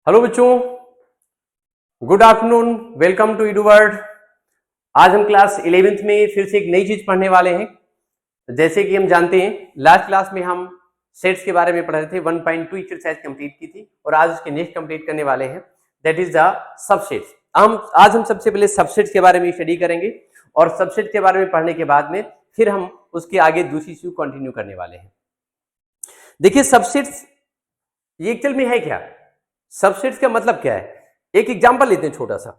Hello बच्चों, good afternoon, welcome to एडुवर्ड। आज हम क्लास 11th में फिर से एक नई चीज पढ़ने वाले हैं। जैसे कि हम जानते हैं लास्ट क्लास में हम सेट्स के बारे में पढ़ रहे थे, 1.2 एक्सरसाइज कंप्लीट की थी और आज उसके नेक्स्ट कंप्लीट करने वाले हैं, दैट इज द सबसेट्स। आज हम सबसे पहले सबसेट्स के बारे में स्टडी करेंगे और सबसेट के बारे में पढ़ने के बाद में फिर हम उसके आगे दूसरी चीज कंटिन्यू करने वाले हैं। देखिए सबसेट्स ये एक्चुअल में है क्या, सबसेट्स का मतलब क्या है। एक एग्जांपल लेते हैं छोटा सा।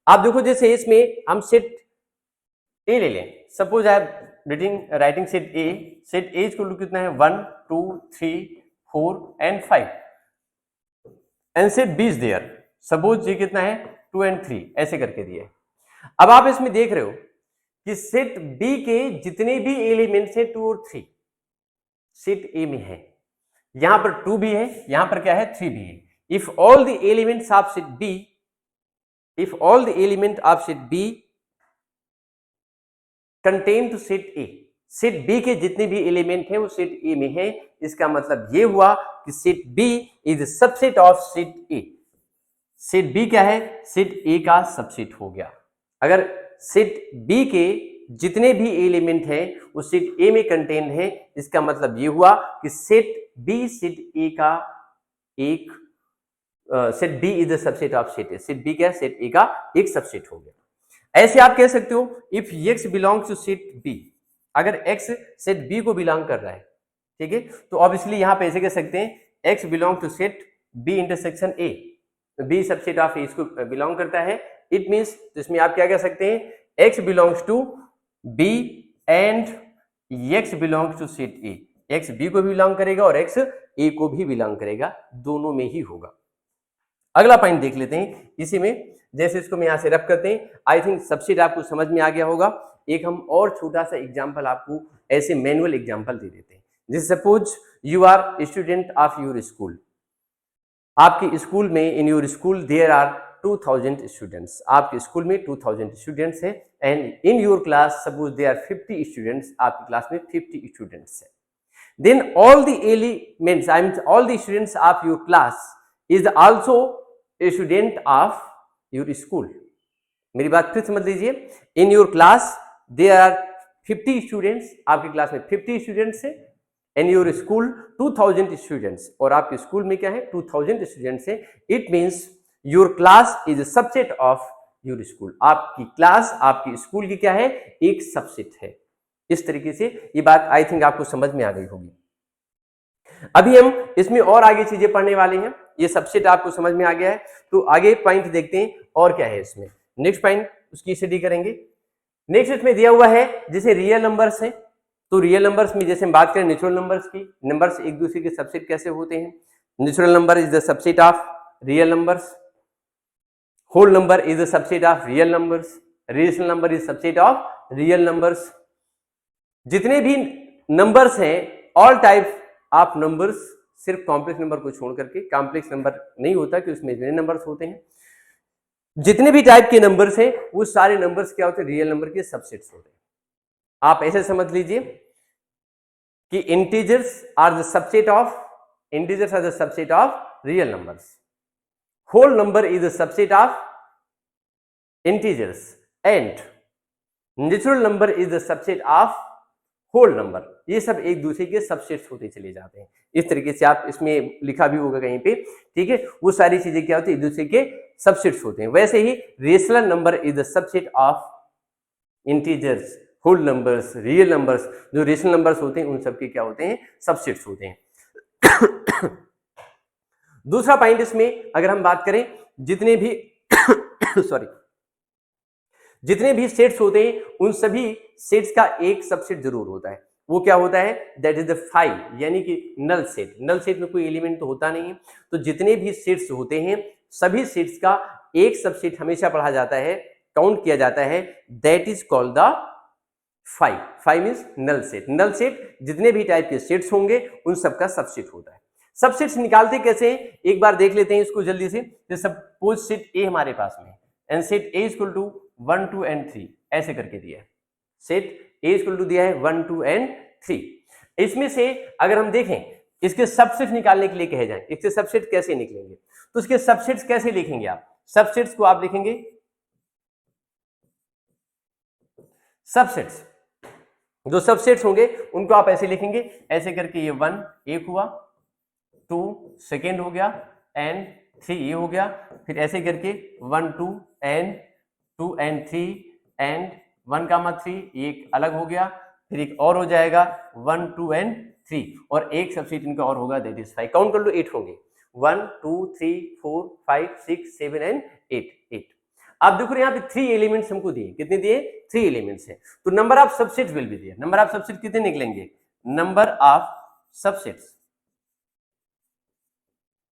आप देखो जैसे इसमें हम सेट ए ले लें। Suppose I am writing set A equal to कितना है 1 2 3 4 and 5 and set B is there. Suppose ये कितना है 2 एंड 3 ऐसे करके दिए। अब आप इसमें देख रहे हो कि सेट बी के जितने भी एलिमेंट्स हैं 2 और 3 सेट ए में है। यहां पर 2 भी है, यहां पर क्या है 3 भी है। If all the elements of set B, if all the element of set B contain to set A, set B के जितने भी एलिमेंट हैं वो सेट A में है। इसका मतलब ये हुआ कि set B is a subset of set A। Set B क्या है, सेट A का सबसेट हो गया। अगर सेट B के जितने भी एलिमेंट हैं वो सेट A में कंटेन है, इसका मतलब ये हुआ कि सेट B सेट A का एक set B is the subset of set A. Set B क्या है, सेट ए का एक सबसेट हो गया। ऐसे आप कह सकते हो if x belongs to set B, अगर एक्स सेट बी को बिलोंग कर रहा है, ठीक है, तो ऑब्वियसली यहां पे ऐसे कह सकते हैं X belong to set B intersection A. B subset of A इसको बिलोंग करता है। इट मींस इसमें आप क्या कह सकते हैं, x belongs to B and x belongs to set A. X B को भी बिलोंग करेगा और एक्स ए को भी बिलोंग करेगा, दोनों में ही होगा। अगला पॉइंट देख लेते हैं इसी में। जैसे इसको मैं यहां से रफ करते हैं, आई थिंक सबसेट आपको समझ में आ गया होगा। एक हम और छोटा सा एग्जांपल आपको ऐसे मैनुअल एग्जांपल दे देते हैं। जैसे suppose you are student of your school. आपके स्कूल में, in your school there are 2000 students. आपके स्कूल में 2000 स्टूडेंट्स हैं and in your class suppose there are 50 students. आपकी क्लास में 50 स्टूडेंट्स हैं। Then all the elements, I mean all the students of your class is also a student of your school. मेरी बात फिर समझ लीजिए। In your class there are 50 students, आपकी class में 50 स्टूडेंट्स है। इन योर स्कूल 2000 स्टूडेंट्स, और आपके स्कूल में क्या है 2000 स्टूडेंट्स है। It means your class is a subset of your school. आपकी क्लास आपकी स्कूल की क्या है, एक सबसेट है। इस तरीके से ये बात आई थिंक आपको समझ में आ गई होगी। अभी हम इसमें और आगे चीजें पढ़ने वाले हैं। ये सबसेट आपको समझ में आ गया है, तो आगे पॉइंट देखते हैं और क्या है इसमें। नेक्स्ट पॉइंट उसकी स्टडी करेंगे। नेक्स्ट इसमें दिया हुआ है जैसे रियल नंबर्स है, तो रियल नंबर्स में जैसे हम बात करें नेचुरल नंबर्स की, नंबर्स एक दूसरे के सबसेट कैसे होते हैं। Natural number is the subset of real numbers, whole number is the subset of real numbers, rational number is subset of real numbers. जितने भी नंबर्स हैं, ऑल टाइप्स ऑफ नंबर्स, सिर्फ कॉम्प्लेक्स नंबर को छोड़ करके, कॉम्प्लेक्स नंबर नहीं होता कि उसमें इतने नंबर्स होते हैं। जितने भी टाइप के नंबर्स हैं वो सारे नंबर्स क्या होते हैं, रियल नंबर के सबसेट्स होते हैं। आप ऐसे समझ लीजिए कि integers are the subset of real numbers, whole number is the subset of integers and natural number is the subset of whole number. ये सब एक दूसरे के सबसेट्स होते चले जाते हैं। इस तरीके से आप इसमें लिखा भी होगा कहीं पे, ठीक है, वो सारी चीजें क्या होती है, एक दूसरे के सबसेट्स होते हैं। वैसे ही rational number is the subset of integers, whole numbers, real numbers. जो रेशनल नंबर्स होते हैं उन सब के क्या होते हैं, सबसेट्स होते हैं। दूसरा पॉइंट इसमें अगर हम बात करें, जितने भी जितने भी सेट्स होते हैं उन सभी सेट्स का एक सबसेट जरूर होता है। वो क्या होता है, दैट इज द 5, यानी कि नल सेट। नल सेट में कोई एलिमेंट तो होता नहीं है, तो जितने भी सेट्स होते हैं सभी सेट्स का एक सबसेट हमेशा पढ़ा जाता है, काउंट किया जाता है, that is called the 5। 5 means null set. Null set जितने भी टाइप के सेट्स होंगे उन सबका सबसेट होता है। सबसेट्स निकालते कैसे हैं, एक बार देख लेते हैं इसको जल्दी से। जैसे सपोज सेट ए हमारे पास में and set A equal to 1 2 and 3 ऐसे करके दिया है। सेट ए इक्वल टू दिया है 1 2 एंड 3। इसमें से अगर हम देखें इसके सबसेट निकालने के लिए कहे जाए, इसके सबसेट कैसे निकलेंगे, तो इसके सबसेट्स कैसे लिखेंगे आप, सबसेट्स को आप लिखेंगे, सबसेट्स जो सबसेट्स होंगे उनको आप ऐसे लिखेंगे, ऐसे करके ये 1 एक हुआ, 2 सेकेंड हो गया, एंड 3 ये हो गया, फिर ऐसे करके 1 2 एंड 2 एंड 3 एंड 1 कामा 3 एक अलग हो गया, फिर एक और हो जाएगा 1 2 एंड 3 और एक सबसेट इनका और होगा, दैट इज 5। काउंट कर लो, 8 होंगे, 1 2 3 4 5 6 7 एंड 8। आप देखो यहाँ पे 3 एलिमेंट्स हमको दिए, कितने दिए, 3 एलिमेंट्स है, तो number of subsets will be दिया, नंबर ऑफ सबसेट कितने निकलेंगे, नंबर ऑफ सबसेट्स,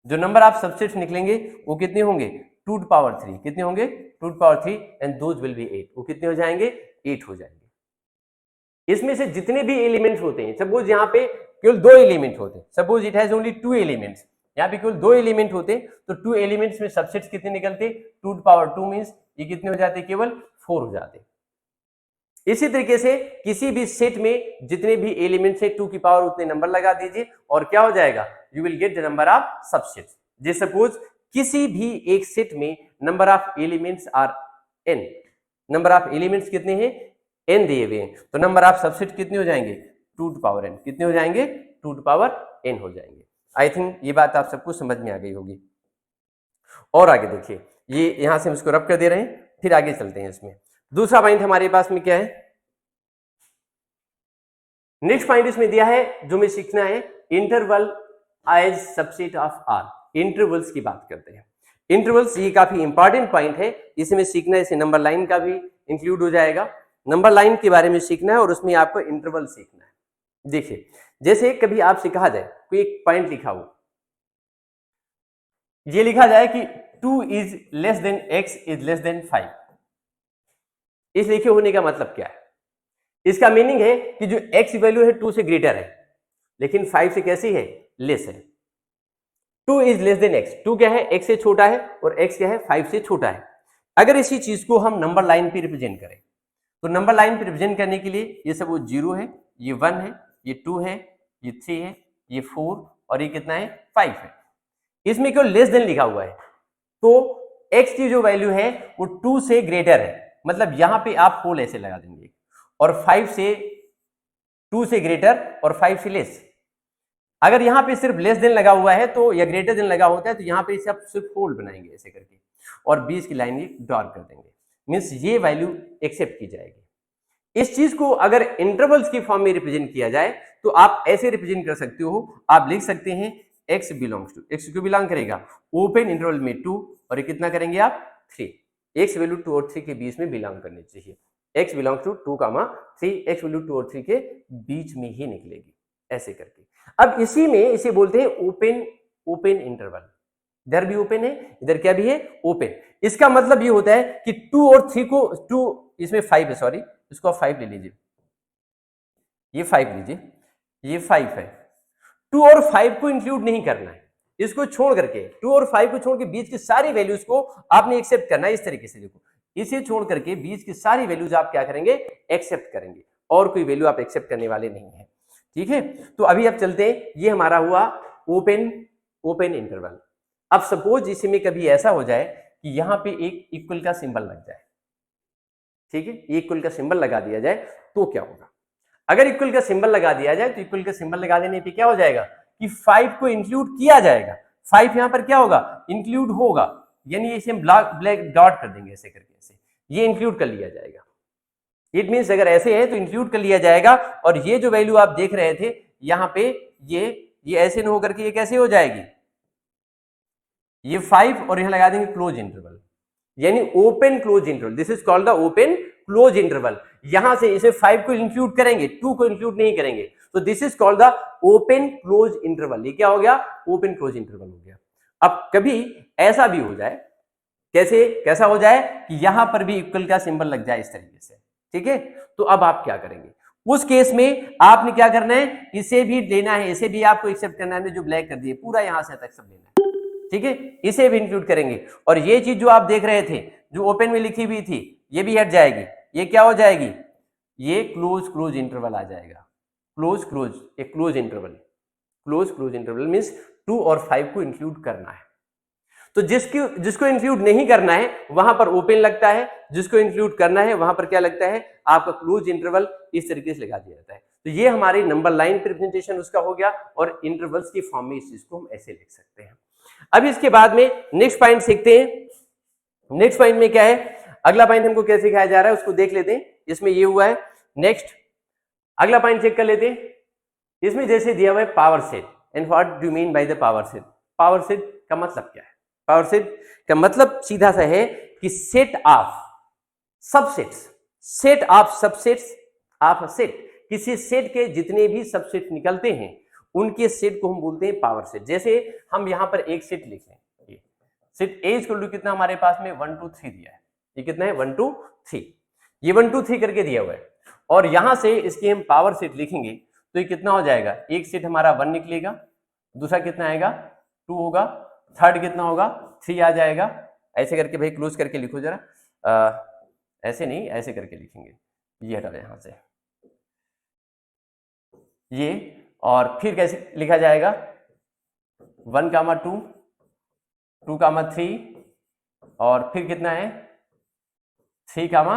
जो नंबर ऑफ सबसेट्स निकलेंगे वो कितने होंगे, 2 टू पावर 3, कितने होंगे, 2 to power 3 and those will be 8, वो कितने हो जाएंगे, 8 हो जाएंगे। इसमें से जितने भी एलिमेंट्स होते हैं, सपोज यहाँ पे केवल 2 एलिमेंट होते हैं, suppose it has only 2 elements, यहाँ पे केवल 2 एलिमेंट होते, तो 2 एलिमेंट्स में सबसेट्स कितने निकलते, 2 टू पावर 2 मींस ये कितने हो जाते, केवल 4 हो जाते। इसी तरीके से किसी भी सेट में जितने भी एलिमेंट्स है 2 की पावर उतने नंबर लगा दीजिए और क्या हो जाएगा, you will get the number of subsets. जैसे सपोज किसी भी एक सेट में number of elements are n, number of elements कितने हैं, n दिए हुए हैं, तो नंबर ऑफ सबसेट कितने हो जाएंगे, 2 टू पावर n, कितने हो जाएंगे, 2 टू पावर n हो जाएंगे। आई थिंक ये बात आप सबको समझ में आ गई होगी। और आगे देखिए, ये यहां से हम इसको रब कर दे रहे हैं, फिर आगे चलते हैं। इसमें दूसरा पॉइंट हमारे पास में क्या है, नेक्स्ट पॉइंट इसमें दिया है जो हमें सीखना है, interval as subset of R. Intervals की बात करते हैं, इंटरवल्स ये काफी इंपॉर्टेंट पॉइंट है, इसमें सीखना है, इसे नंबर लाइन का भी इंक्लूड हो जाएगा, नंबर लाइन के बारे में सीखना है और उसमें आपको इंटरवल सीखना है। देखिए जैसे कभी आपसे कहा जाए कोई एक पॉइंट लिखा हो, ये लिखा जाए कि 2 is less than x is less then 5, इस लिखे होने का मतलब क्या है, इसका मीनिंग है कि जो x वैल्यू है 2 से ग्रेटर है लेकिन 5 से कैसी है, लेस है। 2 इज लेस देन x, 2 क्या है, x से छोटा है और x क्या है, 5 से छोटा है। अगर इसी चीज को हम नंबर लाइन पे रिप्रेजेंट करें, तो नंबर लाइन पे रिप्रेजेंट करने के लिए ये सब वो 0 है, ये 1 है, ये 2 है, ये 3 है, ये 4 और ये कितना है, 5 है। इसमें केवल लेस देन लिखा हुआ है, तो x की जो वैल्यू है वो 2 से ग्रेटर है, मतलब यहां पे आप होल ऐसे लगा देंगे, और 5 से 2 से ग्रेटर और 5 से लेस। अगर यहां पे सिर्फ लेस देन लगा हुआ है तो या ग्रेटर देन लगा होता है तो यहां पे इसे आप सिर्फ होल बनाएंगे ऐसे करके और 20 की लाइन ड्रॉ कर देंगे, मींस ये वैल्यू एक्सेप्ट की जाएगी। इस चीज को अगर इंटरवल्स की फॉर्म में रिप्रेजेंट किया जाए तो आप ऐसे रिप्रेजेंट कर सकते हो, आप लिख सकते हैं x बिलोंग्स टू, x क्यों बिलोंग करेगा, ओपन इंटरवल में 2 और ये कितना करेंगे आप 3, x वैल्यू 2 और 3 के बीच में बिलोंग करनी चाहिए, x belongs to 2, 3, x value 2 और 3 के बीच में ही निकलेगी ऐसे करके। अब इसी में इसे बोलते हैं ओपन इंटरवल, इधर भी ओपन है, इधर क्या भी है, ओपन। इसका मतलब ये होता है कि 2 और 3 को 2 इसमें 5 है, सॉरी इसको आप 5 ले लीजिए, ये 5 लीजिए, ये 5 है, 2 और 5 को इंक्लूड नहीं करना है, इसको छोड़ करके 2 और 5 को छोड़ के बीच की सारी वैल्यूज को आपने एक्सेप्ट करना है। इस तरीके से देखो, इसे छोड़ करके बीच की सारी वैल्यूज आप क्या करेंगे, एक्सेप्ट करेंगे, और कोई वैल्यू आप एक्सेप्ट करने वाले नहीं है, ठीक है। तो अभी अब चलते हैं, ये हमारा हुआ ओपन इंटरवल। अब सपोज इसमें कभी ऐसा हो जाए कि यहां पे एक इक्वल का सिंबल लग जाए, ठीक है, इक्वल का सिंबल लगा दिया जाए तो क्या होगा, अगर इक्वल का सिंबल लगा दिया जाए तो इक्वल का सिंबल लगा देने पे क्या हो जाएगा कि 5 को इंक्लूड किया जाएगा, 5 यहां पर क्या होगा, इंक्लूड होगा, यानी इसे हम ब्लैक डॉट कर देंगे ऐसे करके, ऐसे ये इंक्लूड कर लिया जाएगा। इट मींस अगर ऐसे है तो इंक्लूड कर लिया जाएगा, और ये जो वैल्यू आप देख रहे थे यहां पे ये ऐसे न होकर के ये कैसे हो जाएगी, ये 5 और यहां लगा देंगे क्लोज इंटरवल, यानी open close interval, this is called the open close interval. यहां से इसे 5 को इंक्लूड करेंगे, 2 को इंक्लूड नहीं करेंगे, तो this is called the open close interval. ये क्या हो गया, ओपन क्लोज इंटरवल हो गया। अब कभी ऐसा भी हो जाए, कैसा हो जाए कि यहां पर भी इक्वल का सिंबल लग जाए इस तरीके से, ठीक है, तो अब आप क्या करेंगे, उस केस में आपने क्या करना है, इसे भी लेना है, इसे भी आपको एक्सेप्ट करना है, जो ब्लैक कर दिए पूरा यहां से तक सब लेना है, ठीक है, इसे भी इंक्लूड करेंगे, और ये चीज जो आप देख रहे थे जो ओपन में लिखी हुई थी ये भी हट जाएगी, ये क्या हो जाएगी, ये क्लोज इंटरवल आ जाएगा, क्लोज एक close interval, close interval means 2 और 5 को इंक्लूड करना है। तो जिसको इंक्लूड नहीं करना है वहां पर ओपन लगता है, जिसको इंक्लूड करना है वहां पर क्या लगता है, आपका क्लोज इंटरवल इस तरीके से लगा दिया जाता है। तो ये हमारी नंबर लाइन रिप्रेजेंटेशन उसका हो गया, और इंटरवल्स की फॉर्म में इस चीज को हम ऐसे लिख सकते हैं। अब इसके बाद में नेक्स्ट पॉइंट सीखते हैं। नेक्स्ट पॉइंट में क्या है, अगला पॉइंट हमको कैसे सिखाया जा रहा है उसको देख लेते हैं। इसमें ये हुआ है, नेक्स्ट अगला पॉइंट चेक कर लेते हैं। इसमें जैसे दिया हुआ है power set, and what do mean by the power set. Power set का मतलब क्या है? पावर सेट का मतलब सीधा सा है कि set of subsets, set of subsets of set, किसी सेट के जितने भी सबसेट निकलते हैं उनके सेट को हम बोलते हैं पावर सेट। जैसे हम यहां पर एक सेट लिखें, सेट ए इक्वल टू कितना हमारे पास में 1 2 3 दिया है, ये कितना है 1 2 3, ये 1 2 3 करके दिया हुआ है, और यहां से इसकी हम पावर सेट लिखेंगे तो ये कितना हो जाएगा, एक सेट हमारा 1 निकलेगा, दूसरा कितना आएगा 2 होगा, थर्ड कितना होगा 3 आ जाएगा। ऐसे करके भाई क्लोज करके लिखो जरा, ऐसे नहीं ऐसे करके लिखेंगे, ये हटा दें यहां से ये, और फिर कैसे लिखा जाएगा 1 कामा 2 2 कामा 3, और फिर कितना है 3 कामा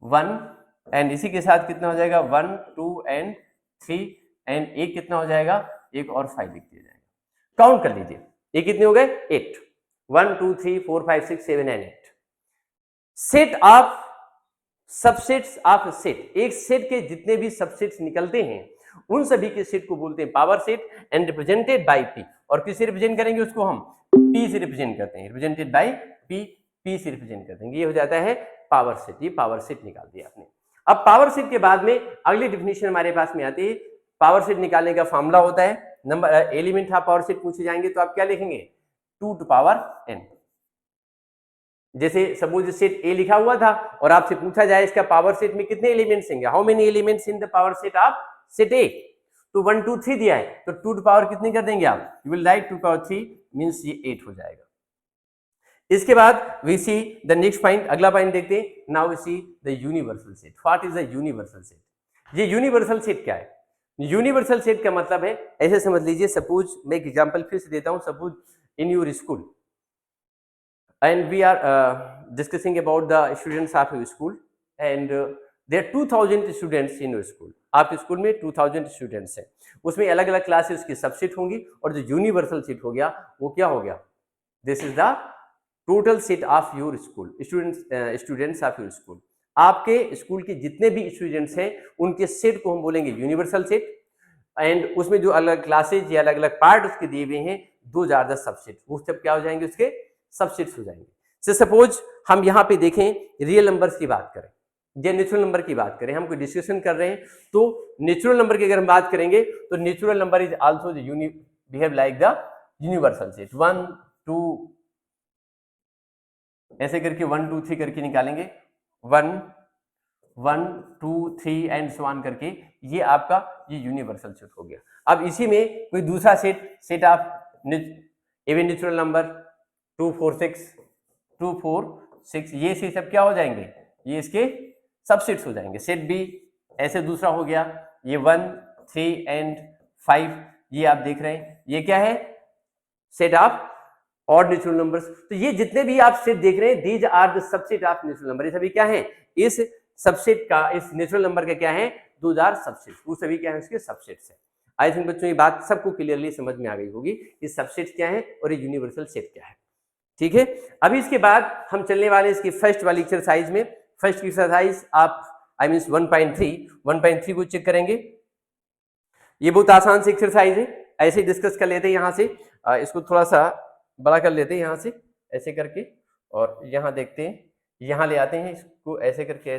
1, एंड इसी के साथ कितना हो जाएगा 1 2 एंड 3, एंड एक कितना हो जाएगा, एक और 5 लिख दिया जाएगा। काउंट कर लीजिए, ये कितने हो गए 8, 1 2 3 4 5 6 7 and 8। Set of subsets of set, एक सेट के जितने भी सबसेट्स निकलते हैं उन सभी के सेट को बोलते हैं power set, and represented by P. और किससे रिप्रेजेंट करेंगे उसको, हम पी से रिप्रेजेंट करते हैं, रिप्रेजेंटेड बाय पी, पी से रिप्रेजेंट करते हैं, ये हो जाता है पावर सेट। ये पावर सेट निकाल दिया आपने। अब पावर सेट के बाद में अगली डिफिनेशन हमारे पास में आती है। पावर सेट निकालने का फॉर्मूला होता है, number element of power set पूछे जाएंगे तो आप क्या लिखेंगे 2 टू पावर n। जैसे सपोज सेट ए लिखा हुआ था और आपसे पूछा जाए इसका पावर सेट में कितने एलिमेंट्स होंगे, how many elements in the power set of set ए, तो 1 2 3 दिया है तो 2 टू पावर कितनी कर देंगे आप, you will write 2 power 3 means ये 8 हो जाएगा। इसके बाद we see the next point, अगला पॉइंट देखते हैं। Now we see the universal set. What is the universal set? ये यूनिवर्सल सेट क्या है? यूनिवर्सल सेट का मतलब है, ऐसे समझ लीजिए, सपोज मैं एक एग्जांपल फिर से देता हूं, suppose in your school and we are discussing about the students of your school, and there are 2000 students in your school। आपके स्कूल में 2000 स्टूडेंट्स हैं, उसमें अलग अलग क्लासेस की सबसेट होंगी, और जो यूनिवर्सल सेट हो गया वो क्या हो गया, this is the total set of your school, students of your school. आपके स्कूल के जितने भी स्टूडेंट्स हैं उनके सेट को हम बोलेंगे यूनिवर्सल सेट, एंड उसमें जो अलग क्लासेज या अलग अलग पार्ट उसके दिए हुए हैं, दो आर द सबसेट, वो सब क्या हो जाएंगे, उसके सबसेट्स हो जाएंगे। से सपोज हम यहाँ पे देखें रियल नंबर्स की बात करें या नेचुरल नंबर की बात करें, हम कोई डिस्कशन कर रहे हैं, तो नेचुरल नंबर की अगर हम बात करेंगे तो natural number is also the behave like the universal set. 1 2 ऐसे करके 1 2 3 करके निकालेंगे, 1 1 2 3 एंड सो ऑन करके, ये आपका ये यूनिवर्सल सेट हो गया। अब इसी में कोई दूसरा set of even natural number 2 4 6 2 4 6, ये सी सब क्या हो जाएंगे, ये इसके सबसेट्स हो जाएंगे। सेट बी ऐसे दूसरा हो गया, ये 1 3 एंड 5, ये आप देख रहे हैं, ये क्या है set of odd natural numbers. तो ये जितने भी आप सेट देख रहे हैं, these are the subset of natural number. ये सभी क्या है, इस सबसेट का, इस नेचुरल नंबर का क्या है, 2 आर सबसेट्स, वो सभी क्या है उसके सबसेट्स है। आई थिंक बच्चों ये बात सबको क्लियरली समझ में आ गई होगी कि सबसेट क्या है और ये यूनिवर्सल सेट क्या है। ठीक है, अभी इसके बाद हम चलने वाले इसकी फर्स्ट वाली एक्सरसाइज में। फर्स्ट एक्सरसाइज आप आई मीन 1.3 को चेक करेंगे। ये बहुत आसान सी एक्सरसाइज है, ऐसे ही डिस्कस कर लेते हैं। यहाँ से इसको थोड़ा सा बड़ा कर लेते हैं, यहाँ से ऐसे करके, और यहाँ देखते हैं, यहाँ ले आते हैं इसको ऐसे करके,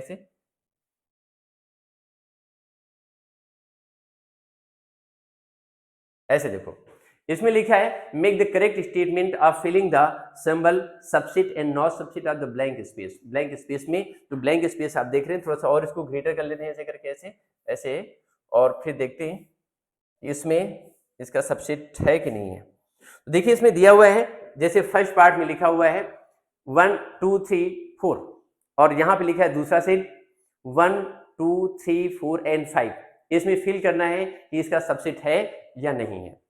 ऐसे देखो, इसमें लिखा है make the correct statement of filling the symbol subset and not subset of the blank space. Blank space में तो ब्लैंक स्पेस आप देख रहे हैं, थोड़ा सा और इसको ग्रेटर कर लेते हैं ऐसे करके, ऐसे, और फिर देखते हैं इसमें इसका सबसेट है कि नहीं है। तो देखिए इसमें दिया हुआ है, जैसे फर्स्ट पार्ट में लिखा हुआ है 1 2 3 4, और यहाँ पे लिखा है दूसरा सेट 1 2 3 4 एंड 5। इसमें फिल करना है कि इसका सबसेट है या नहीं है।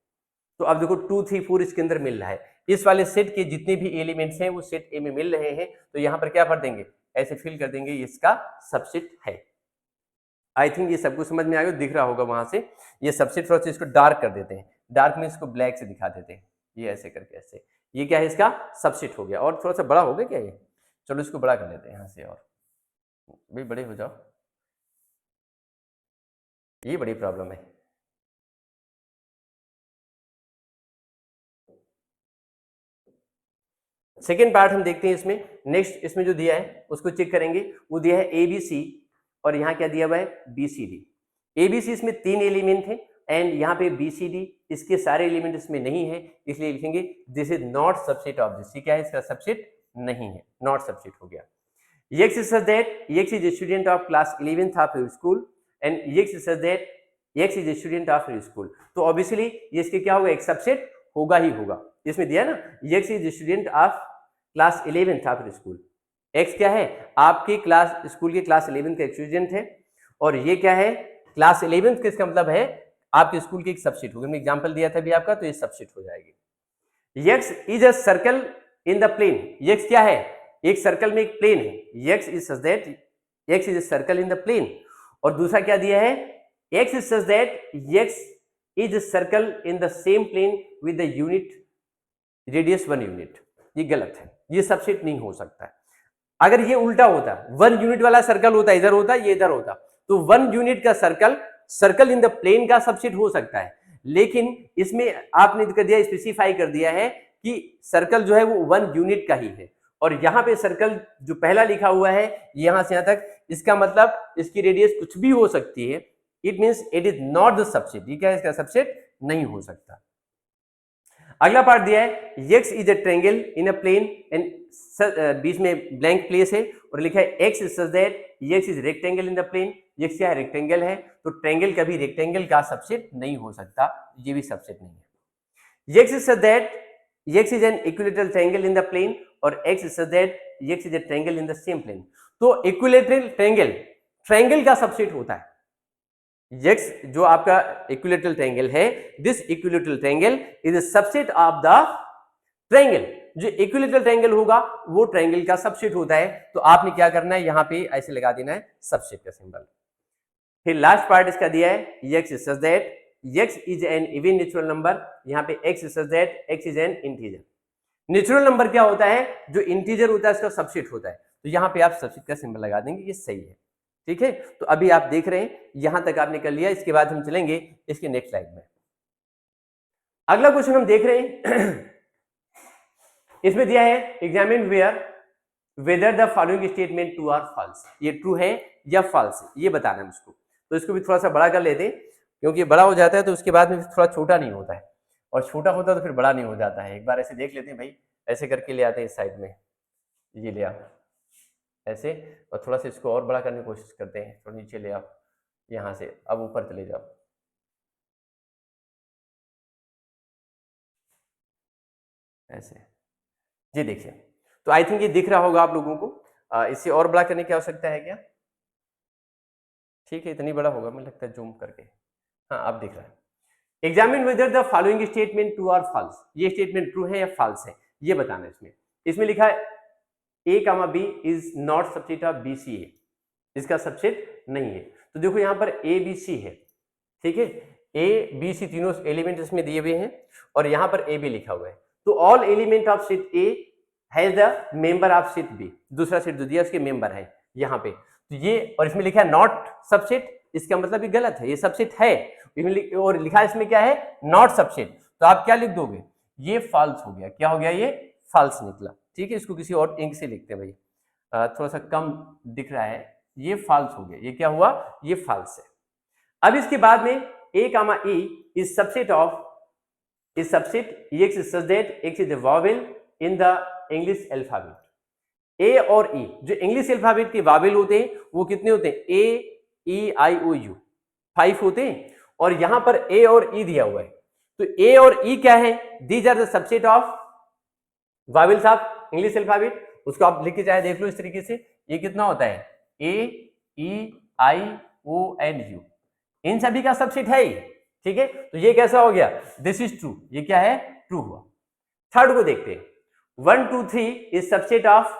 तो अब देखो 2 3 4 इसके अंदर मिल रहा है, इस वाले सेट के जितने भी एलिमेंट्स हैं वो सेट ए में मिल रहे हैं, तो यहाँ पर क्या भर देंगे, ऐसे फिल कर देंगे, इसका सबसेट है। आई थिंक ये सब कुछ समझ में आ गया, दिख रहा होगा वहां से। ये सबसेट थोड़ा सा इसको डार्क कर देते हैं, डार्क में इसको ब्लैक से दिखा देते हैं, ये ऐसे करके ऐसे, ये क्या है, इसका सबसेट हो गया। और थोड़ा सा बड़ा हो गया क्या ये, चलो इसको बड़ा कर लेते हैं यहाँ से, और भाई बड़े हो जाओ, ये बड़ी प्रॉब्लम है। सेकेंड पार्ट हम देखते हैं इसमें, नेक्स्ट इसमें जो दिया है उसको चेक करेंगे। वो दिया है ABC और यहाँ क्या दिया हुआ है, BCD। ABC इसमें 3 एलिमेंट है एंड यहाँ पे BCD इसके सारे एलिमेंट इसमें नहीं है, इसलिए लिखेंगे this is not subset of this. क्या है, इसका सबसेट नहीं है, नॉट सबसेट हो गया। X is such that X is a student of class 11th of your school and X is such that X is a student of your school। तो obviously ये इसके क्या होगा, एक सबसेट होगा ही होगा। इसमें दिया ना, X is a student of class 11th of your school। X क्या है, आपके क्लास स्कूल के क्लास 11th का एक स्टूडेंट है, और ये क्या है, क्लास 11th का, इसका मतलब है आपके स्कूल के एक सबसेट होगा। मैंने एग्जांपल दिया था अभी आपका, तो ये सबसेट हो जाएगी। X is a circle in the plane। X क्या है, एक सर्कल में एक प्लेन है। X is such that X is a circle in the plane। और दूसरा क्या दिया है, X is such that X is a circle in the same plane with the unit radius 1 unit। ये गलत है, ये सबसेट नहीं हो सकता है। अगर ये उल्टा होता, 1 यूनिट वाला सर्कल होता, इधर होता, ये इधर होता, तो 1 यूनिट का सर्कल इन द प्लेन का सबसेट हो सकता है। लेकिन इसमें आपने कर दिया, स्पेसिफाई कर दिया है कि सर्कल जो है वो 1 यूनिट का ही है, और यहाँ पे सर्कल जो पहला लिखा हुआ है यहां से यहां तक, इसका मतलब इसकी रेडियस कुछ भी हो सकती है। It means it is not the subset. ये क्या है, इसका सबसेट नहीं हो सकता। अगला पार्ट दिया है, X is a triangle in a plane and बीच में ब्लैंक प्लेस है और लिखा है X is such that X is rectangle in the plane. X क्या है, रेक्टेंगल है, तो ट्रायंगल कभी रेक्टेंगल का सबसेट नहीं हो सकता, ये भी सबसेट नहीं है। X is such that X is an equilateral triangle in the plane और X is such that X is a triangle in the same plane। तो equilateral triangle का सबसेट होता है। X जो आपका equilateral triangle है, this equilateral triangle is a subset of the triangle। जो equilateral triangle होगा वो triangle का सबसेट होता है। तो आपने क्या करना है, यहाँ पे ऐसे लगा देना है सबसेट का सिंबल। फिर लास्ट पार्ट इसका दिया है, X is such that X is an even natural number। यहाँ पे X is such that X is an integer। Natural number क्या होता है, जो इंटीजर होता है इसका सबसेट होता है, तो यहाँ पे आप सबसेट का सिंबल लगा देंगे, ये सही है। ठीक है, तो अभी आप देख रहे हैं यहां तक आपने कर लिया। इसके बाद हम चलेंगे इसके नेक्स्ट स्लाइड में। अगला क्वेश्चन हम देख रहे हैं इसमें दिया है, examine whether the following statement true और फॉल्स। ये ट्रू है या फॉल्स है, ये बताना है मुझको। तो इसको भी थोड़ा सा बड़ा कर लेते हैं, क्योंकि बड़ा हो जाता है तो उसके बाद में थोड़ा छोटा नहीं होता है, और छोटा होता है तो फिर बड़ा नहीं हो जाता है। एक बार ऐसे देख लेते हैं भाई, ऐसे करके ले आते हैं इस साइड में, ये ले आओ ऐसे, और थोड़ा सा इसको और बड़ा करने की कोशिश करते हैं। थोड़ा नीचे ले आओ, यहाँ से अब ऊपर चले जाओ, ऐसे। ये देखिए, तो आई थिंक ये दिख रहा होगा आप लोगों को। इसे और बड़ा करने की आवश्यकता है क्या? ठीक है, इतनी बड़ा होगा मुझे लगता है, जूम करके। हाँ, अब दिख रहा है। Examine whether the following statement true और फॉल्स। ये स्टेटमेंट ट्रू है या फॉल्स है, ये बताना है। इसमें लिखा है A, B is not subset of B, C, A। इसका सबसेट नहीं है। तो देखो यहाँ पर A, B, C है, ठीक है, A, B, C तीनों एलिमेंट इसमें दिए हुए हैं, और यहाँ पर A, B लिखा हुआ है। तो all element of set A has the member of set B। दूसरा सेट जो दिया उसके मेंबर है यहाँ पे, तो ये, और इसमें लिखा है नॉट सबसेट, इसका मतलब ये गलत है, ये सबसेट है, और लिखा है इसमें क्या है, नॉट सबसेट। तो आप क्या लिख दोगे, ये फॉल्स हो गया। क्या हो गया, ये फॉल्स निकला। ठीक है, इसको किसी और इंक से लिखते हैं भाई, थोड़ा सा कम दिख रहा है, ये फॉल्स हो गया। ये क्या हुआ, ये फॉल्स है। अब इसके बाद में A, E is subset of, is subset X is such that X is a vowel in the English alphabet. A और E जो इंग्लिश अल्फाबेट के वावेल होते हैं वो कितने होते हैं, A, E, I, O, U 5 होते हैं, और यहां पर A और E दिया हुआ है। तो A और E क्या है, these are the subset of vowels of English alphabet. उसको आप लिख के चाहे देख लो इस तरीके से। ये कितना होता है, A, E, I, O and U। इन सभी का सबसेट है ही, ठीक है। तो ये कैसा हो गया, दिस इज ट्रू, ये क्या है, ट्रू हुआ। थर्ड को देखते हैं, 1 2 3 इज सबसेट ऑफ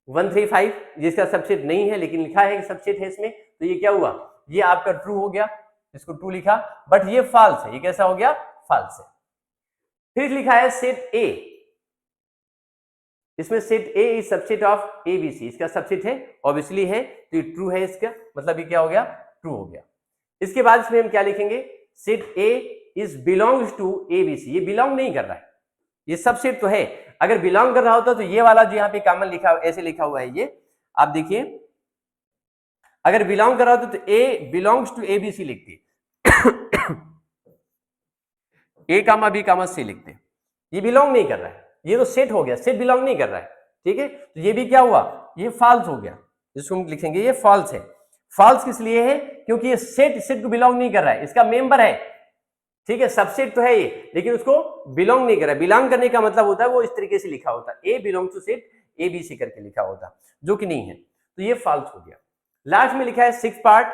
1 3 5, जिसका सबसेट नहीं है लेकिन लिखा है कि सबसेट है इसमें, तो ये क्या हुआ, ये आपका ट्रू हो गया, इसको ट्रू लिखा, बट ये फॉल्स है, ये कैसा हो गया, फॉल्स है। फिर लिखा है सेट ए, इसमें set A is subset of ABC, इसका सबसेट है, ऑब्वियसली है, तो ये ट्रू है, इसका मतलब ये क्या हो गया, ट्रू हो गया। इसके बाद इसमें हम क्या लिखेंगे, set A is belongs to ABC, ये बिलोंग नहीं कर रहा है, ये सबसेट तो है, अगर बिलोंग कर रहा होता तो ये वाला जो यहाँ पे कॉमन लिखा ऐसे लिखा हुआ है, ये आप देखिए, अगर बिलोंग कर रहा होता तो ए बिलोंग्स टू एबीसी लिखते, ए कामा बी कामा सी लिखते, ये बिलोंग नहीं कर रहा है, ये तो सेट हो गया, सेट बिलोंग नहीं कर रहा है, ठीक है। तो ये भी क्या हुआ, ये फॉल्स हो गया, जिसको हम लिखेंगे ये फॉल्स है। फॉल्स किस लिए है, क्योंकि ये सेट को बिलोंग नहीं कर रहा है, इसका मेंबर है, ठीक है, सबसेट तो है ये, लेकिन उसको बिलोंग नहीं कर रहा है। बिलोंग करने का मतलब होता है वो इस तरीके से लिखा होता है, A belong to set A B C करके लिखा होता, जो कि नहीं है, तो ये फॉल्स हो गया। लास्ट में लिखा है 6 part,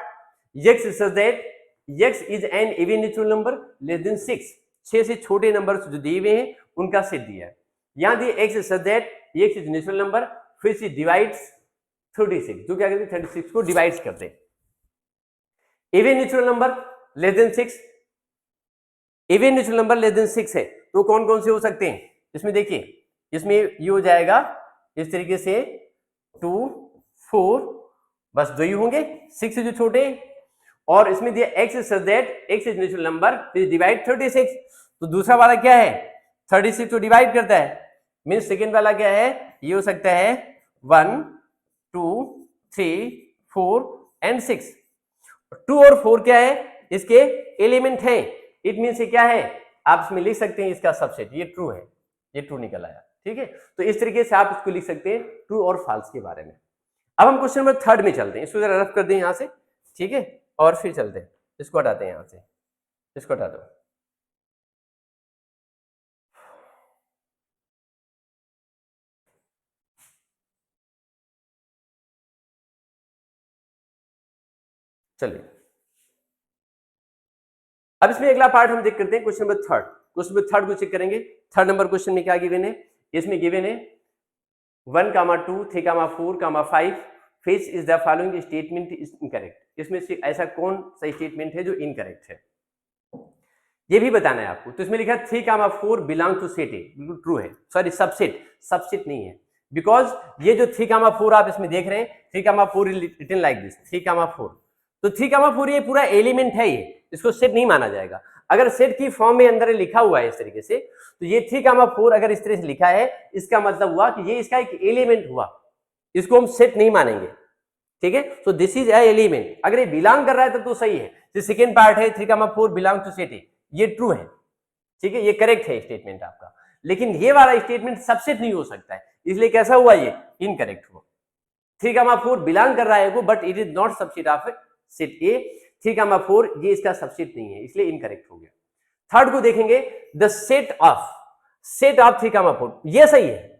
x such that x is an even natural number less than 6, 6 से छोटे नंबर जो दिए हुए हैं उनका सेट दिया है। यहां दिए x such that x is natural number, फिर से डिवाइड्स 36, तो क्या करते हैं 36 को डिवाइड्स करते हैं। Even natural number less than 6, even natural number less than 6 है, तो कौन कौन से हो सकते हैं, इसमें देखिए, इसमें ये हो जाएगा इस तरीके से 2 4, बस 2 ही होंगे, 6 से जो छोटे, और इसमें दिया x such that x is natural number, फिर डिवाइड 36, तो दूसरा वाला क्या है 36 को डिवाइड करता है, मींस सेकंड वाला क्या है, ये हो सकता है 1 2 3 4 एंड 6, 2 और 4 क्या है, इसके एलिमेंट है, इट मीन्स ये क्या है, आप इसमें लिख सकते हैं इसका सबसेट, ये ट्रू है, ये ट्रू निकल आया, ठीक है। तो इस तरीके से आप इसको लिख सकते हैं ट्रू और फॉल्स के बारे में। अब हम क्वेश्चन नंबर 3 में चलते हैं, इसको जरा रफ कर दें यहां से, ठीक है, और फिर चलते हैं, इसको हटाते हैं यहां से, इसको हटा दो। चलिए, अब इसमें अगला पार्ट हम देख करते हैं, क्वेश्चन नंबर 3। क्वेश्चन नंबर 3 को चेक करेंगे। 3 नंबर क्वेश्चन में क्या गिवन है, इसमें गिवन है 1 2 3 4 5 Fitch is the following statement is incorrect, इसमें से ऐसा कौन सा स्टेटमेंट है जो इनकरेक्ट है, ये भी बताना है आपको। तो इसमें लिखा है 3 4 बिलोंग टू सेट ए, बिल्कुल ट्रू है, सॉरी सबसेट, सबसेट नहीं है, बिकॉज ये जो 3 4 आप इसमें देख रहे हैं, 3 4 रिटन लाइक दिस 3 4, तो 3 4 ये पूरा एलिमेंट है, ये इसको सेट नहीं माना जाएगा। अगर सेट की फॉर्म में अंदर लिखा हुआ है इस तरीके से, तो ये 3 4 अगर इस तरह से लिखा है, इसका मतलब हुआ कि ये इसका एक एलिमेंट हुआ, इसको हम सेट नहीं मानेंगे, ठीक है। तो दिस इज ए एलिमेंट, अगर ये बिलोंग कर रहा है तब तो सही है। जो सेकंड पार्ट है 3 4 बिलोंग टू सेट ए, ये ट्रू है, ठीक है, ये करेक्ट है स्टेटमेंट आपका, लेकिन ये वाला स्टेटमेंट सबसेट नहीं हो सकता है, इसलिए कैसा हुआ, ये इनकरेक्ट हुआ। 3 4 बिलोंग कर रहा है वो, but it is not subset of set ए, 3 4 ये इसका सबसेट नहीं है, इसलिए इनकरेक्ट हो गया। थर्ड को देखेंगे, द सेट ऑफ 3 4, ये सही है,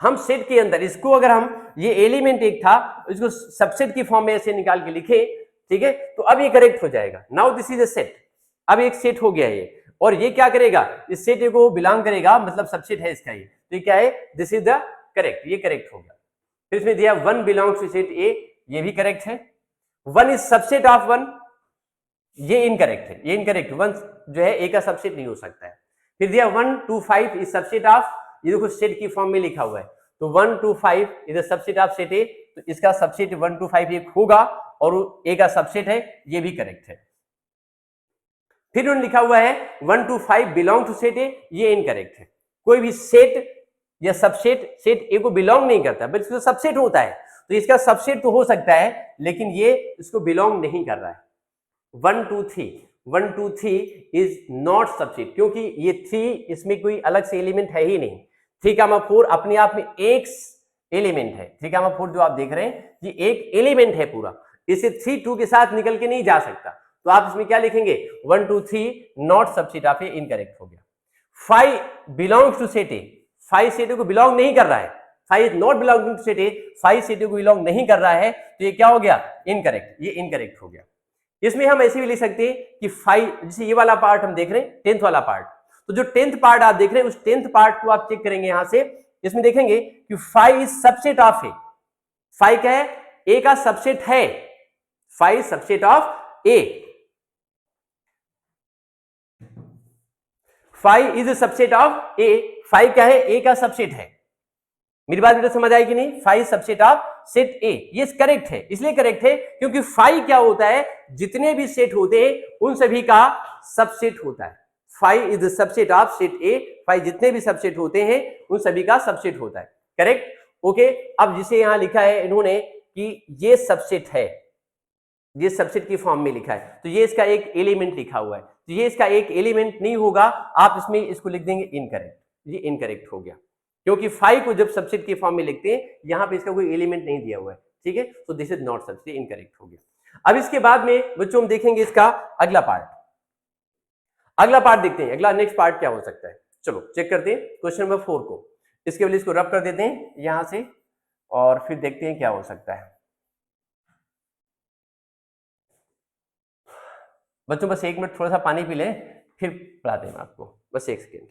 हम सेट के अंदर इसको अगर हम ये एलिमेंट एक था, इसको सबसेट की फॉर्म में ऐसे निकाल के लिखे, ठीक है, तो अब ये करेक्ट हो जाएगा। Now this is a set, अब एक सेट हो गया ये, और ये क्या करेगा, इस सेट को बिलोंग करेगा, मतलब सबसेट है इसका ये, तो ये क्या है, दिस इज द करेक्ट, ये करेक्ट हो गया। फिर इसमें दिया 1 बिलोंग्स टू सेट ए, ये भी करेक्ट है। 1 इज सबसेट ऑफ 1, ये इनकरेक्ट है, ये इनकरेक्ट, 1 जो है ए का सबसेट नहीं हो सकता है। फिर दिया 1 2 5 इज सबसेट ऑफ, ये देखो सेट की फॉर्म में लिखा हुआ है, तो 1 2 5 is the subset of set ए, तो इसका सबसेट 1 2 5 एक होगा, और ए का सबसेट है, ये भी करेक्ट है। फिर उन्होंने लिखा हुआ है 1 2 5 बिलोंग टू सेट ए, ये इनकरेक्ट है। कोई भी सेट या सबसेट सेट ए को बिलोंग नहीं करता, बट इसका सबसेट होता है, तो इसका सबसेट तो हो सकता है, लेकिन ये इसको बिलोंग नहीं कर रहा है। 1 2 3 इज नॉट सबसेट, क्योंकि ये 3 इसमें कोई अलग से एलिमेंट है ही नहीं। 3 4 अपने आप में एक एलिमेंट है, 3 4 जो आप देख रहे हैं ये एक एलिमेंट है पूरा, इसे 3 2 के साथ निकल के नहीं जा सकता, तो आप इसमें क्या लिखेंगे 1 2 3 not subset of A, incorrect हो गया। 5 belongs to set A, 5 set को बिलोंग नहीं कर रहा है, 5 is not belonging to set A, 5 set को बिलोंग नहीं कर रहा है, तो ये क्या हो गया, इनकरेक्ट, ये इनकरेक्ट हो गया। इसमें हम ऐसे भी लिख सकते हैं कि 5, जैसे ये वाला पार्ट हम देख रहे हैं 10th वाला पार्ट, तो जो 10th पार्ट आप देख रहे हैं उस 10th पार्ट को आप चेक करेंगे यहां से, इसमें देखेंगे कि 5 इज सबसेट ऑफ ए। 5 क्या है? ए का सबसेट है। 5 subset of A. 5 is subset of A. 5 क्या है? ए का सबसेट है। मेरी बात बेटा समझ आई कि नहीं? 5 सबसेट ऑफ सेट ए। ये करेक्ट है, इसलिए करेक्ट है क्योंकि 5 क्या होता है? जितने भी सेट होते हैं उन सभी का सबसेट होता है। 5 is the subset of set A. 5 जितने भी सबसेट होते हैं उन सभी का सबसेट होता है। करेक्ट? ओके। अब जिसे यहां लिखा है इन्होंने कि ये सबसेट है, ये सबसेट की फॉर्म में लिखा है, तो ये इसका एक एलिमेंट लिखा हुआ है, तो ये इसका एक एलिमेंट नहीं होगा। आप इसमें इसको लिख देंगे इनकरेक्ट। ये इनकरेक्ट हो गया क्योंकि 5 को जब सबसेट की फॉर्म में लिखते हैं यहां पे इसका कोई एलिमेंट नहीं दिया हुआ है। ठीक है, तो this is not subset, incorrect हो गया। अब इसके बाद में बच्चों हम देखेंगे इसका अगला पार्ट। अगला पार्ट देखते हैं, अगला नेक्स्ट पार्ट क्या हो सकता है। चलो चेक करते हैं क्वेश्चन नंबर 4 को। इसके लिए इसको रब कर देते हैं यहां से और फिर देखते हैं क्या हो सकता है। बच्चों बस 1 मिनट थोड़ा सा पानी पी लें, फिर पढ़ाते हैं आपको, बस 1 सेकेंड।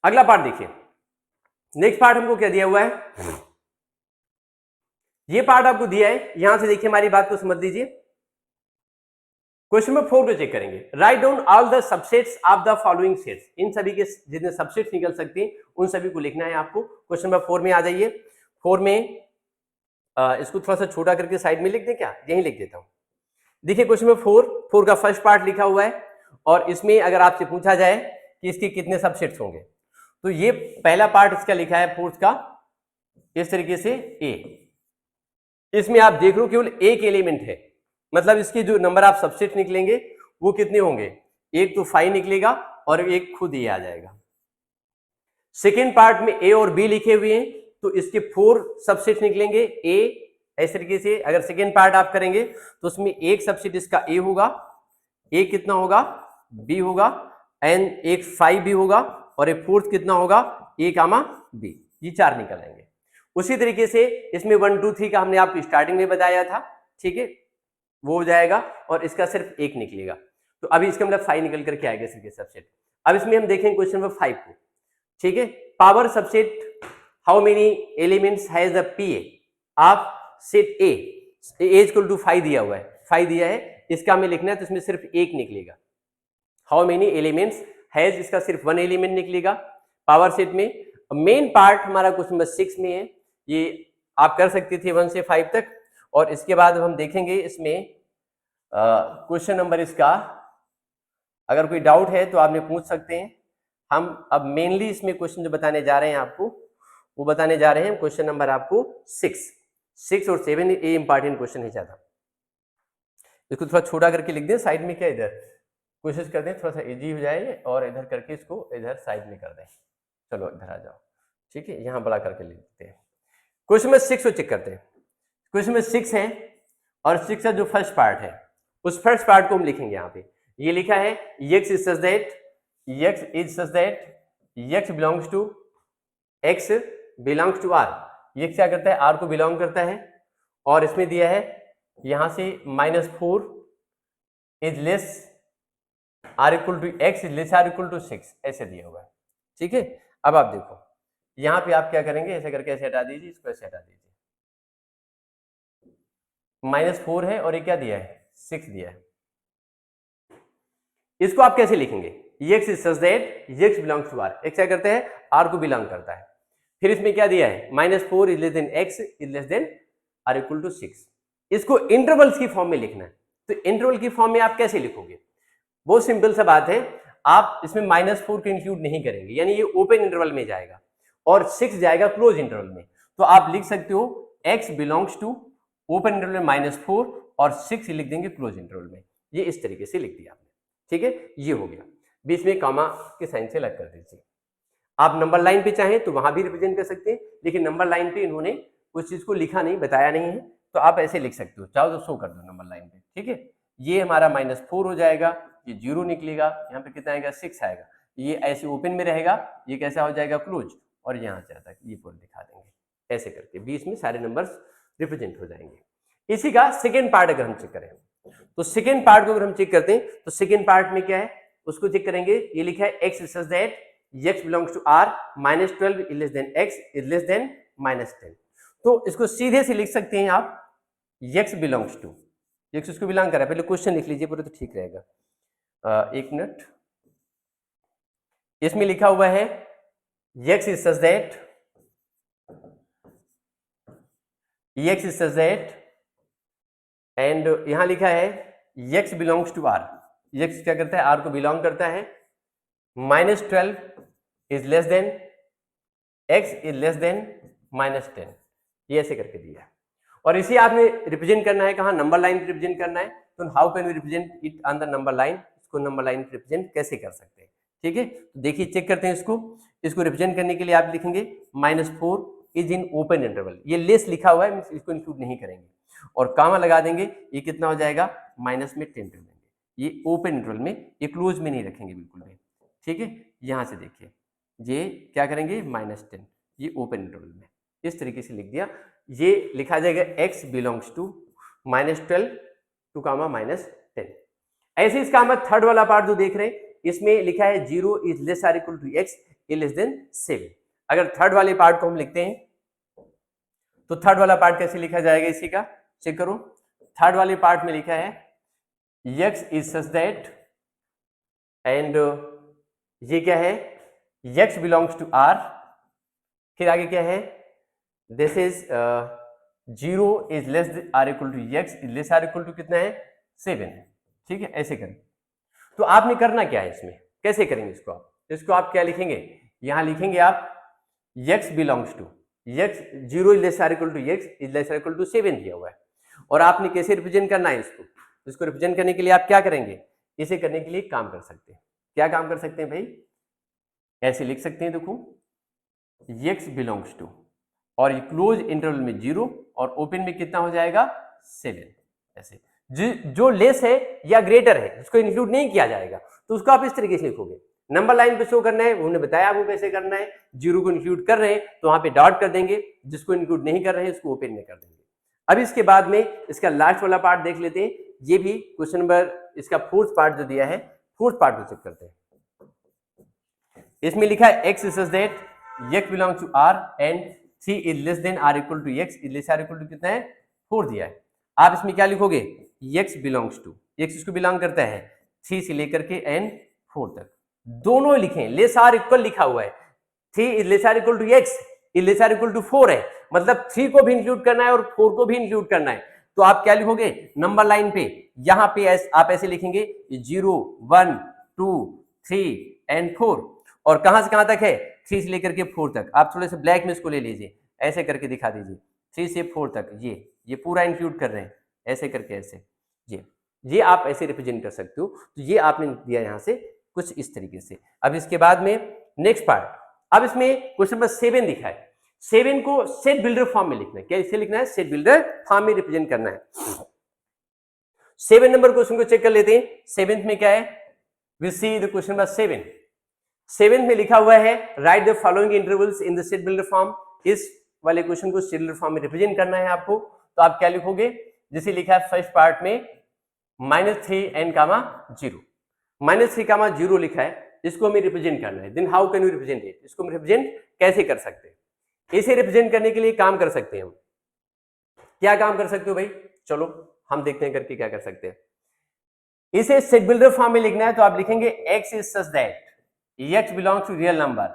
अगला पार्ट देखिए, नेक्स्ट पार्ट हमको क्या दिया हुआ है? ये पार्ट आपको दिया है, यहां से देखिए हमारी बात को समझ लीजिए। क्वेश्चन नंबर 4 को चेक करेंगे। Write down all the subsets of the following sets. इन सभी के जितने सबसेट्स निकल सकते हैं उन सभी को लिखना है आपको। क्वेश्चन नंबर 4 में आ जाइए। 4 में इसको थोड़ा सा छोटा करके साइड में लिख दें, क्या यहीं लिख देता हूं। देखिए क्वेश्चन नंबर 4 का फर्स्ट पार्ट लिखा हुआ है और इसमें अगर आपसे पूछा जाए कि इसके कितने सबसेट्स होंगे, तो ये पहला पार्ट इसका लिखा है 4 का इस तरीके से ए। इसमें आप देख लो केवल एक एलिमेंट है, मतलब इसके जो नंबर आप सबसेट निकलेंगे वो कितने होंगे? एक तो 5 निकलेगा और एक खुद ही आ जाएगा। सेकेंड पार्ट में ए और बी लिखे हुए हैं तो इसके 4 सबसेट निकलेंगे। ए इस तरीके से अगर सेकेंड पार्ट आप करेंगे तो उसमें एक सबसेट इसका ए होगा, एक कितना होगा? बी होगा, एंड एक 5 भी होगा और एक फोर्थ कितना होगा? ए कामा बी। ये 4 निकल आएंगे। उसी तरीके से इसमें 1 2 3 का हमने आपको स्टार्टिंग में बताया था, ठीक है, वो हो जाएगा और इसका सिर्फ एक निकलेगा। तो अभी इसका मतलब 5 निकल करके आएगा इसके सबसेट। अब इसमें हम देखेंगे क्वेश्चन नंबर 5 को, ठीक है। Power subset how many elements has the PA of set A equal to 5 दिया हुआ है, 5 दिया है, इसका हमें लिखना है तो इसमें सिर्फ एक निकलेगा। हाउ मेनी एलिमेंट्स हैज, इसका सिर्फ 1 एलिमेंट निकलेगा पावर सेट में। मेन पार्ट हमारा क्वेश्चन नंबर 6 में है, ये आप कर सकते थे 1 से 5 तक। और इसके बाद हम देखेंगे इसमें क्वेश्चन नंबर इसका, अगर कोई डाउट है तो आपने पूछ सकते हैं। हम अब मेनली इसमें क्वेश्चन जो बताने जा रहे हैं आपको वो बताने जा रहे हैं क्वेश्चन नंबर आपको 6 और 7 ये इंपॉर्टेंट क्वेश्चन है ज्यादा। इसको थोड़ा छोटा करके लिख दें साइड में, क्या इधर कोशिश करते हैं थोड़ा सा इजी हो जाए और इधर करके इसको इधर साइड में कर दें। चलो इधर आ जाओ, ठीक है, यहां बड़ा करके लिख देते हैं। क्वेश्चन नंबर 6 को चेक करते हैं। क्वेश्चन नंबर 6 है और 6 का जो फर्स्ट पार्ट है उस फर्स्ट पार्ट को हम लिखेंगे। यहाँ पे ये लिखा है x is such that x belongs to r। ये क्या करता है? r को बिलोंग करता है। और इसमें दिया है यहां से -4 is less r equal to x is less r equal to 6, ऐसे दिया हुआ है, ठीक है। अब आप देखो यहां पे आप क्या करेंगे, ऐसे करके ऐसे हटा दीजिए, इसको ऐसे हटा दीजिए। -4 है और ये क्या दिया है? 6 दिया है। इसको आप कैसे लिखेंगे? x is such that x belongs to r। x क्या करता है? r को बिलोंग करता है। फिर इसमें क्या दिया है? -4 is less than x is less than r equal to 6। इसको इंटरवल्स की फॉर्म में लिखना है। तो इंटरवल की फॉर्म में आप कैसे लिखोगे? बहुत सिंपल सा बात है, आप इसमें -4 को इंक्लूड नहीं करेंगे, यानी ये ओपन इंटरवल में जाएगा और 6 जाएगा क्लोज इंटरवल में। तो आप लिख सकते हो x belongs to open interval में -4 और 6 लिख देंगे क्लोज इंटरवल में। ये इस तरीके से लिख दिया आपने, ठीक है। ये हो गया, बीच में कॉमा के साइन से अलग कर दीजिए। आप नंबर लाइन पे चाहें तो वहां भी रिप्रेजेंट कर सकते हैं, लेकिन नंबर लाइन पे इन्होंने उस चीज को लिखा नहीं, बताया नहीं है, तो आप ऐसे लिख सकते हो। चाहो तो शो कर दो नंबर लाइन पे, ठीक है। ये हमारा -4 हो जाएगा ये 0 निकलेगा, यहाँ पे कितना आएगा 6 आएगा, ये ऐसे ओपन में रहेगा, ये कैसा हो जाएगा क्लोज, और यहाँ से आता ये पूरा दिखा देंगे ऐसे करके, बीच में सारे नंबर्स रिप्रेजेंट हो जाएंगे। इसी का सेकेंड पार्ट अगर हम चेक करें तो सेकेंड पार्ट को अगर हम चेक करते हैं तो सेकेंड पार्ट में क्या है उसको चेक करेंगे। ये लिखा है x such that x belongs to r minus 12 is less than x is less than minus 10। तो इसको सीधे से लिख सकते हैं आप x belongs to, x उसको बिलोंग कर रहा है, पहले क्वेश्चन लिख लीजिए पूरा तो ठीक रहेगा। एक मिनट, इसमें लिखा हुआ है x is such that x is such that and यहां लिखा है x belongs to r, x क्या करता है r को बिलोंग करता है, -12 is less than x is less than -10, ये ऐसे करके दिया है। और इसे आपने रिप्रेजेंट करना है कहाँ, नंबर लाइन रिप्रेजेंट करना है, तो how can we represent it on the number line, इसको नंबर लाइन रिप्रेजेंट कैसे कर सकते हैं, ठीक है। तो देखिए चेक करते हैं इसको रिप्रेजेंट करने के लिए आप लिखेंगे -4 इज इन ओपन इंटरवल, ये लेस लिखा हुआ है, इसको इंक्लूड नहीं करेंगे, और कामा लगा देंगे, ये कितना हो जाएगा माइनस में 10 कर देंगे, ये ओपन इंटरवल में, ये क्लोज में नहीं रखेंगे बिल्कुल भी, ठीक है। यहाँ से देखिए ये क्या करेंगे -10, ये ओपन इंटरवल में इस तरीके से लिख दिया, ये लिखा जाएगा x belongs to -12 to comma -10। ऐसे इसका हम थर्ड वाला पार्ट जो देख रहे हैं इसमें लिखा है 0 is less or equal to x is less than 7। अगर थर्ड वाले पार्ट को हम लिखते हैं तो थर्ड वाला पार्ट कैसे लिखा जाएगा इसी का चेक करो। थर्ड वाले पार्ट में लिखा है x is such that, and ये क्या है x बिलोंग्स टू r, फिर आगे क्या है this is 0 is less or equal to x is less or equal to कितना है 7, ठीक है। ऐसे करें तो आपने करना क्या है, इसमें कैसे करेंगे इसको आप क्या लिखेंगे, यहां लिखेंगे आप x belongs to x 0 is less or equal to x is less or equal to 7 दिया हुआ है, और आपने कैसे रिप्रेजेंट करना है इसको रिप्रेजेंट करने के लिए आप क्या करेंगे, इसे करने के लिए काम कर सकते हैं, क्या काम कर सकते हैं भाई, ऐसे लिख सकते हैं, देखो x बिलोंग्स टू, और ये क्लोज इंटरवल में 0 और ओपन में कितना हो जाएगा 7, ऐसे जो लेस है या ग्रेटर है जिसको इंक्लूड नहीं किया जाएगा तो उसको आप इस तरीके से लिखोगे, नंबर लाइन पे शो करना है, उन्होंने बताया आपको कैसे करना है, 0 को इंक्लूड कर रहे हैं तो वहां पे डॉट कर देंगे, जिसको इंक्लूड नहीं कर रहे हैं उसको ओपन में कर देंगे। अब इसके बाद में इसका लास्ट वाला पार्ट देख लेते हैं, ये भी क्वेश्चन नंबर इसका फोर्थ पार्ट जो दिया है, फोर्थ पार्ट को चेक करते हैं। इसमें लिखा है x such that x belongs to r and 3 is less than r equal to x is less r equal to कितना है 4 दिया है। आप इसमें क्या लिखोगे x belongs to, x इसको बिलोंग करता है 3 से लेकर के n 4 तक, दोनों लिखें, लेस आर इक्वल लिखा हुआ है, 3 is less r equal to x is less r equal to 4 है, मतलब 3 को भी इंक्लूड करना है और 4 को भी इंक्लूड करना है, तो आप क्या लिखोगे नंबर लाइन पे, यहां पे आप ऐसे लिखेंगे 0 1 2 3 एंड 4, और कहां से कहां तक है 3 से लेकर के 4 तक, आप थोड़े से ब्लैक में इसको ले लीजिए, ऐसे करके दिखा दीजिए 3 से 4 तक, ये पूरा इंक्लूड कर रहे हैं, ऐसे करके ऐसे, ये आप ऐसे रिप्रेजेंट कर सकते हो। तो ये आपने दिया यहां से कुछ इस तरीके से। अब इसके बाद में नेक्स्ट पार्ट, अब इसमें क्वेश्चन नंबर 7 दिखा है, 7 को सेट बिल्डर फॉर्म में लिखना है, कैसे लिखना है सेट बिल्डर फॉर्म में रिप्रेजेंट करना है। 7 नंबर क्वेश्चन को चेक कर लेते हैं, 7th में क्या है, we see the question number 7th में लिखा हुआ है write the following intervals in the set builder form, इस वाले क्वेश्चन को सेट बिल्डर फॉर्म में रिप्रेजेंट करना है आपको, तो आप क्या लिखोगे, जैसे लिखा है फर्स्ट पार्ट में -3 n, 0, -3, 0 लिखा है, इसको हमें रिप्रेजेंट करना है, then how can we represent it, इसको हम रिप्रेजेंट कैसे कर सकते हैं, इसे रिप्रेजेंट करने के लिए काम कर सकते हैं हम, क्या काम कर सकते हो भाई, चलो हम देखते हैं करके क्या कर सकते हैं। इसे सेट बिल्डर फॉर्म में लिखना है तो आप लिखेंगे x is such that x belongs to real number,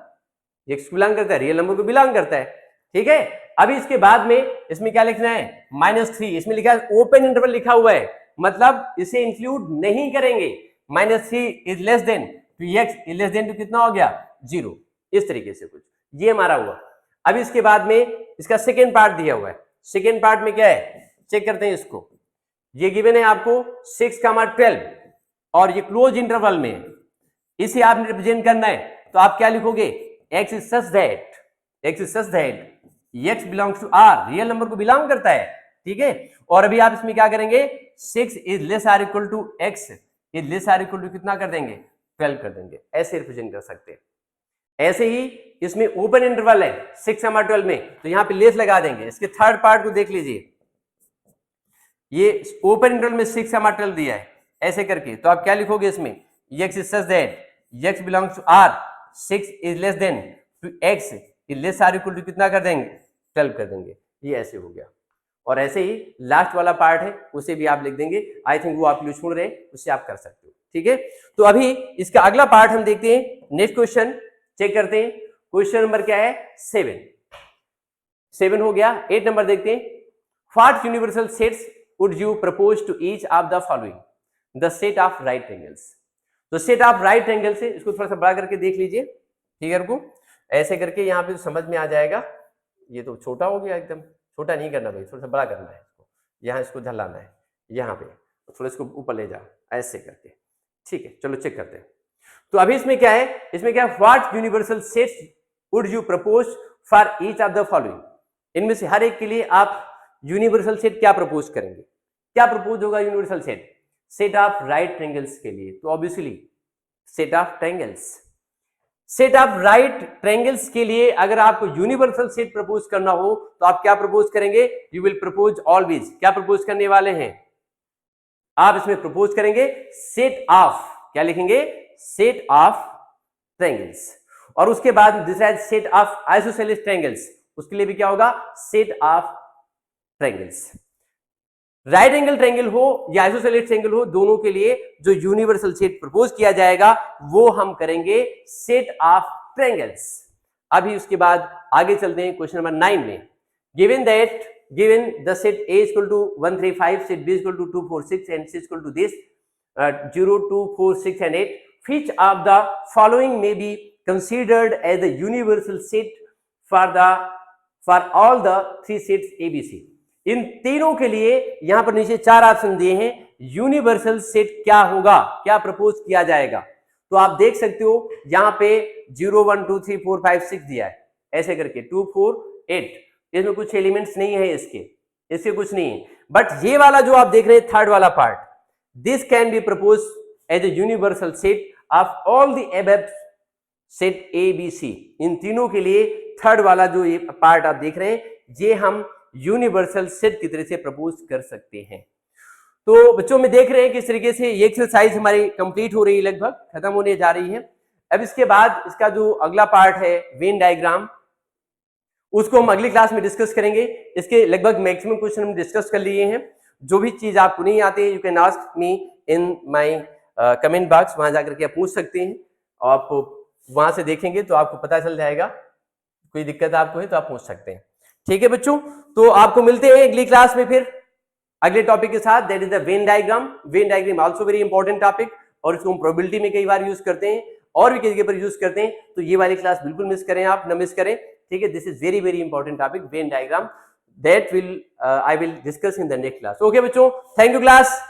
x belong करता है रियल नंबर को बिलोंग करता है, ठीक है। अभी इसके बाद में इसमें क्या लिखना है -3, इसमें लिखा है ओपन इंटरवल लिखा हुआ है, मतलब इसे इंक्लूड नहीं करेंगे, -3 is less than to x is less than to कितना हो गया 0, इस तरीके से कुछ, ये हमारा हुआ। अब इसके बाद में इसका सेकेंड पार्ट दिया हुआ है, सेकेंड पार्ट में क्या है चेक करते हैं इसको, ये गिवन है आपको 6, 12 और ये क्लोज इंटरवल में, इसे आपने रिप्रेजेंट करना है तो आप क्या लिखोगे x is such that x belongs to r, real number को बिलोंग करता है, ठीक है। और अभी आप इसमें क्या करेंगे 6 is less or equal to x is less or equal to कितना कर देंगे 12 कर देंगे, ऐसे रिप्रेजेंट कर सकते हैं। ऐसे ही इसमें ओपन इंटरवल है 6/12 में, तो यहां पे लेस लगा देंगे। इसके थर्ड पार्ट को देख लीजिए, ये ओपन इंटरवल में 6/12 दिया है ऐसे करके, तो आप क्या लिखोगे इसमें, x is such that x belongs to r, 6 is less than to x is less or equal to कितना कर देंगे 12 कर देंगे, ये ऐसे हो गया। और ऐसे ही लास्ट वाला पार्ट है उसे भी आप लिख देंगे, आई थिंक वो आप यूजफुल रहे, उससे आप कर सकते हो, ठीक है। तो अभी इसका अगला पार्ट हम देखते हैं, नेक्स्ट क्वेश्चन चेक करते हैं। क्वेश्चन नंबर क्या है 7 हो गया। 8 नंबर देखते हैं, what universal sets would you propose to each of the following, the set of right angles. तो सेट ऑफ राइट एंगल से इसको थोड़ा सा बड़ा करके देख लीजिए, फिगर को ऐसे करके, यहाँ पे समझ में आ जाएगा। ये तो छोटा हो गया, एकदम छोटा नहीं करना भाई, थोड़ा सा बड़ा करना है इसको, यहाँ इसको झलाना है, यहाँ पे थोड़ा इसको ऊपर ले जाओ ऐसे करके, ठीक है। चलो चेक करते हैं। तो अभी इसमें क्या है, इसमें क्या है, what universal sets would you propose for each of the following, इनमें से हर एक के लिए आप यूनिवर्सल सेट क्या प्रपोज करेंगे, क्या प्रपोज होगा universal set, set of right triangles के लिए, तो obviously set of triangles. Set of right triangles के लिए अगर आपको यूनिवर्सल सेट प्रपोज करना हो तो आप क्या प्रपोज करेंगे, यू विल प्रपोज ऑलवेज, क्या प्रपोज करने वाले हैं आप, इसमें प्रपोज करेंगे सेट ऑफ, क्या लिखेंगे, सेट ऑफ ट्रायंगल्स। और उसके बाद दूसरा है सेट ऑफ आइसोसेलेस ट्रायंगल्स, उसके लिए भी क्या होगा, set of triangles. Right angle triangle हो या आइसोसेलेस ट्रायंगल हो, दोनों के लिए जो यूनिवर्सल सेट प्रपोज किया जाएगा वो हम करेंगे सेट ऑफ ट्रायंगल्स। अभी उसके बाद आगे चलते हैं क्वेश्चन नंबर 9 में। Given the set A equal to 1 3 5, set B equal to 2 4 6 and C equal to this 0 2 4 6 and 8, which of the following may be considered as the universal set for all the three sets ABC। इन तीनों के लिए यहां पर नीचे 4 option दिए हैं, universal set क्या होगा, क्या प्रपोज किया जाएगा। तो आप देख सकते हो यहां पे 0 1 2 3 4 5 6 दिया है ऐसे करके, 2 4 8, इसमें कुछ एलिमेंट्स नहीं है, इसके कुछ नहीं है। बट ये वाला जो आप देख रहे हैं थर्ड वाला part, this can be propose as a universal set of all the above set A B C. इन तीनों के लिए थर्ड वाला जो ये पार्ट आप देख रहे हैं, ये हम यूनिवर्सल सेट की तरह से प्रपोज कर सकते हैं। तो बच्चों में देख रहे हैं किस तरीके से ये एक्सरसाइज हमारी कंप्लीट हो रही है, लगभग खत्म होने जा रही है। अब इसके बाद इसका जो अगला पार्ट है वेन डायग्राम, उसको हम अगली क्लास में डिस्कस करेंगे। इसके लगभग मैक्सिमम क्वेश्चन हम डिस्कस कर लिए हैं। जो भी चीज आपको नहीं आती है, you can ask me in my comment box, वहां जाकर के आप पूछ सकते हैं। आप वहां से देखेंगे तो आपको पता चल जाएगा, कोई दिक्कत आपको है तो आप पूछ सकते हैं। ठीक है बच्चों, तो आपको मिलते हैं अगली क्लास में फिर अगले टॉपिक के साथ, that is the Venn diagram. Venn diagram also very important topic, और इसको हम प्रोबेबिलिटी में कई बार यूज करते हैं और भी कई जगह पर यूज करते हैं। तो ये वाली क्लास बिल्कुल मिस करें, आप न मिस करें, ठीक है। This is very very important topic, Venn diagram, that will I will discuss in the next class. Okay बच्चों, थैंक यू क्लास।